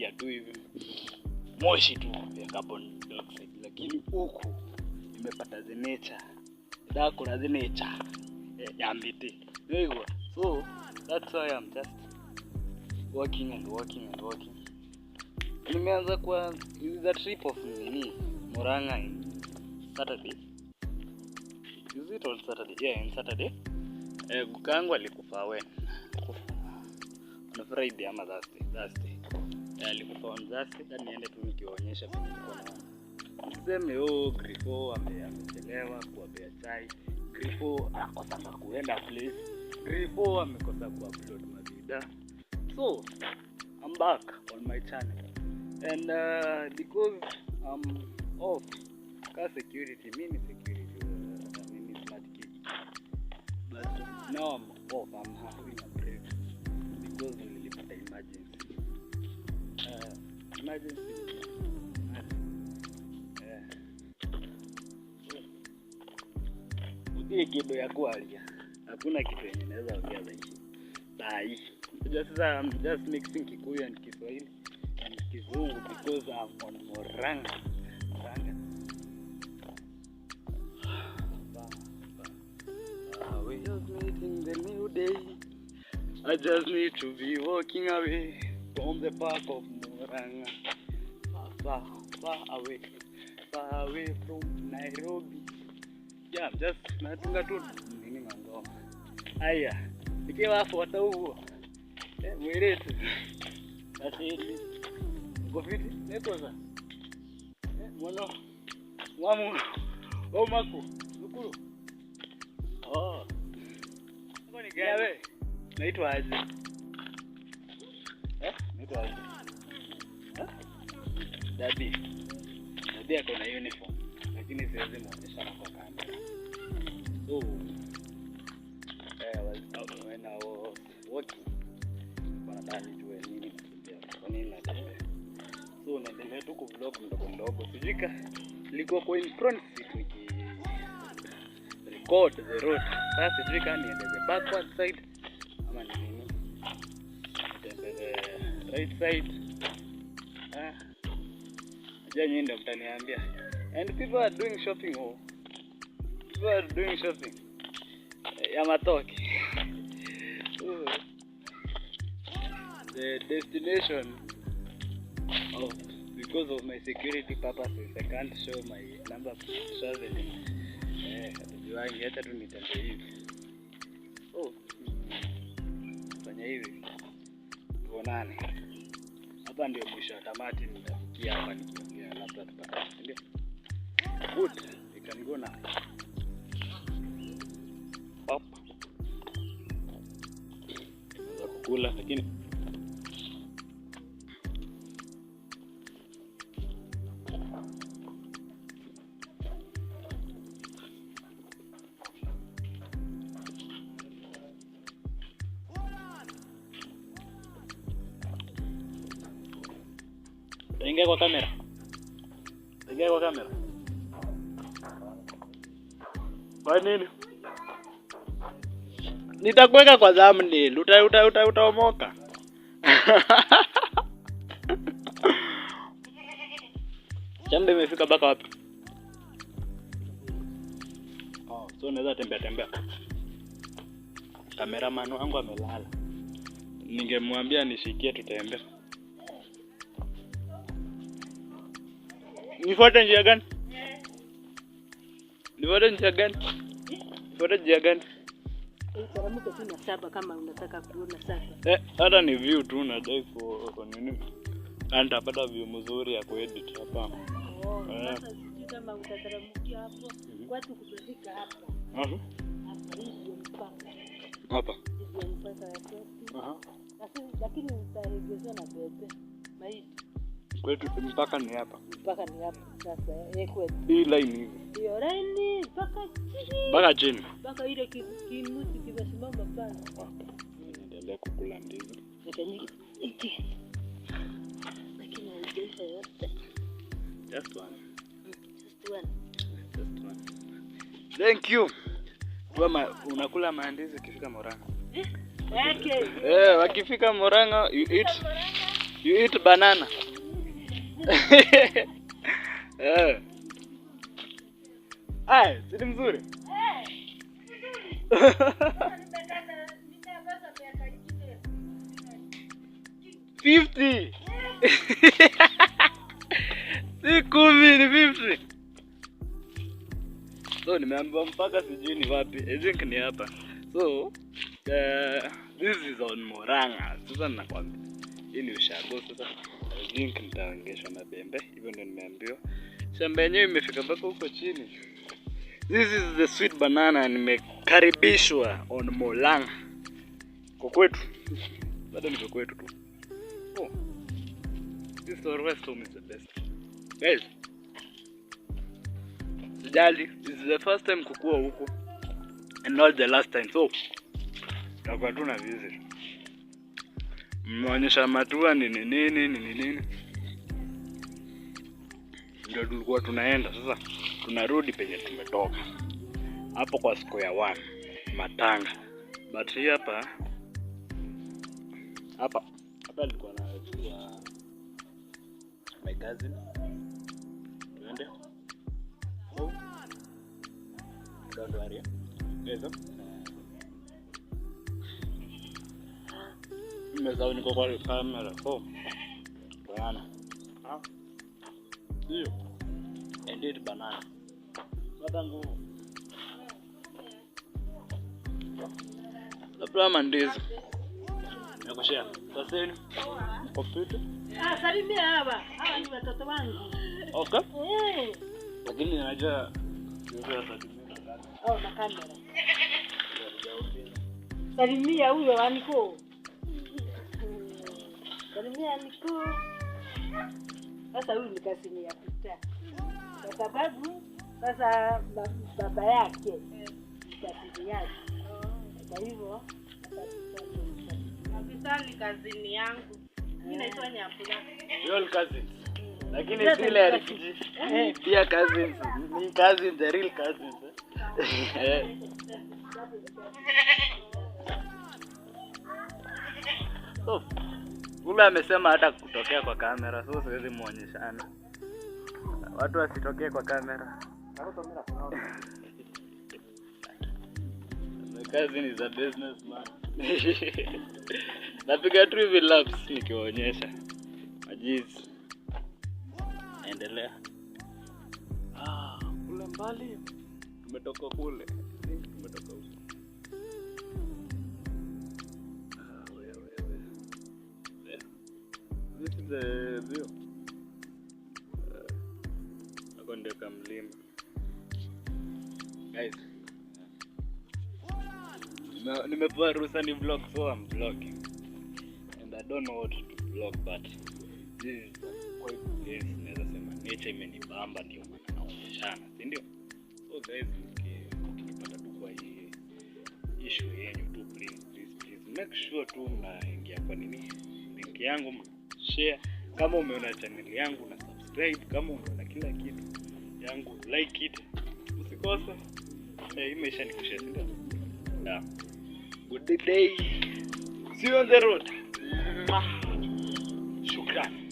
unasikia tu hivi moshi tu ya carbon dioxide, lakini huku nimepata the nature dako na the nature ya miti. So that's why I'm just walking. Nimeanza kwa the trip of Murang'a in Saturday. Is it on Saturday? Yeah, in Saturday. Gukangu alikufa when? On Friday ama Thursday. Alikufa on Thursday. Sasa niende tu nikiwaonyesha penye niko na. Niseme Grifo amechelewa kuwapea chai. Grifo akosa kuenda place. Grifo amekosa kuupload video. So I'm back on my channel, and because I'm off car security, mini security, mini smart kid, but now I'm off. I'm having a break because we live in emergency. Utie kido ya kualia. Hakuna kitu yenye naweza ongea zaidi. Bye. I'm just mixing Kikuyu and Kiswahili and Kizungu because I'm on Murang'a. We just meeting the new day. I just need to be walking away from the park of Murang'a. Far away from Nairobi. Yeah, just natunga tu nini ngoma. Aya, nikiwa hapo huo. Mwiretu. Asili. Ngofiti, nekoza. Mwana. Wamu. Maku. Nukuru. Kwa ni gani wewe? Naitwa aje? Naitwa aje? Daddy ako na uniform, lakini siwezi muonyesha kwa kamera. So, when I was working, nijue nini natembea, kwa nini natembea. So naendelea tu kuvlog ndogo. Sijika nilikuwa kwa in front seat record the road. Sasa sijika niende the backward side ama ni nini. Niende the right side. Aje nyinyi mtaniambia. And people are doing shopping. Ya matoki. The destination because of my security purposes, I can't show my number of traveling. Juangi hata tu nitende hivi. Fanya hivi. Tuonane. Hapa ndio mwisho wa tamati, nitafikia hapa nikiongea labda tupatane. Ndio. Good. We can go now. Up. Naweza kukula lakini ingia kwa kamera. Kwa nini? Nitakuweka kwa thumbnail. Utaomoka. Jambe imefika baka wapi? So naweza tembea. Cameraman wangu amelala. Ningemwambia nishikie tutembea. Nifuate njia gani? Utaramka tu na saba kama unataka kuona sasa. Hata ni view tu nadai kwa nini? Nitapata view mzuri ya kuedit hapa. Sasa sijui kama utataramkia hapo. Watu kutofika hapa. Hapa hiyo mpaka. Hapa. Hiyo mpaka ya kwetu. Lakini utaregezwa na bebe. Maidi. Kwetu mpaka ni hapa. Sasa kwetu. Hii line hivi. Hiyo line mpaka chini. Mpaka ile kimuti kimesimama pale. Niendelee kukula ndizi. Lakini ndio yote. Just one. Thank you. Unakula mandizi ukifika Murang'a. Okay. Wakifika Murang'a you eat. You eat banana. Ai, si mzuri. 50. Si 10 ni 50. So nimeambiwa mpaka sijui ni wapi. I think ni hapa. So this is on Murang'a. Sasa nakwambia hii ni ushago. Sasa I think nitaongeshwa na Bembe. Hivyo ndio nimeambiwa. Shamba yenyewe imefika mpaka huko chini. This is the sweet banana. Nimekaribishwa on Murang'a. Kwa kwetu. Bado niko kwetu tu. Oh. This West home is the best. Guys. Sijali, this is the first time kukua huko. And not the last time. So, tutakuwa tu na visit. Mmeonyesha matua ni nini. Ndio tulikuwa tunaenda. Sasa tunarudi penye tumetoka. Hapo kwa Square One, Matanga. But hii hapa nilikuwa na my cousin. Tuende. Oh. Don't worry. Ndio. Nimesahau niko kwa kamera. Oh. Banana. Ndio. Indeed banana. Badangu. Labda mandizi. Nakushia. Sasa ni kompyuta. Salimia hawa ni watoto wangu. Okay. Lakini najua na kamera. Salimia huyo waniko. Salimia niko. Sasa huyu ni kasini ya pita. Kwa sababu sasa baba yake kasini yake. Kwa hivyo ni kazini yangu. Mimi naitwa Nyapula. Your cousins. Lakini zile ya refugee. Pia cousins. Ni cousins, the real cousins. So, ule amesema hata kutokea kwa kamera. So siwezi muonyeshana. Watu wasitokee kwa kamera. My cousin is a businessman. Napiga tu hivi laps nikiwaonyesha. Majizi. Endelea. Kule mbali. Tumetoka kule. Tumetoka huko. This is the view. Hapo ndio kamlima. Guys. Nimepewa ruhusa ni vlog, so I'm vlogging. And I don't know what to vlog, but this is quite place. Naweza sema nature imenibamba ndio maana naonyeshana, si ndio? So guys, mkipata tu kwa hii issue yenu tu, please make sure tu mnaingia kwa link yangu, share. Kama umeona channel yangu na subscribe, kama umeona kila kitu yangu like it, usikose. Hii maisha ni kushare, ndio? Yeah. Good day. See you on the road. Shukran.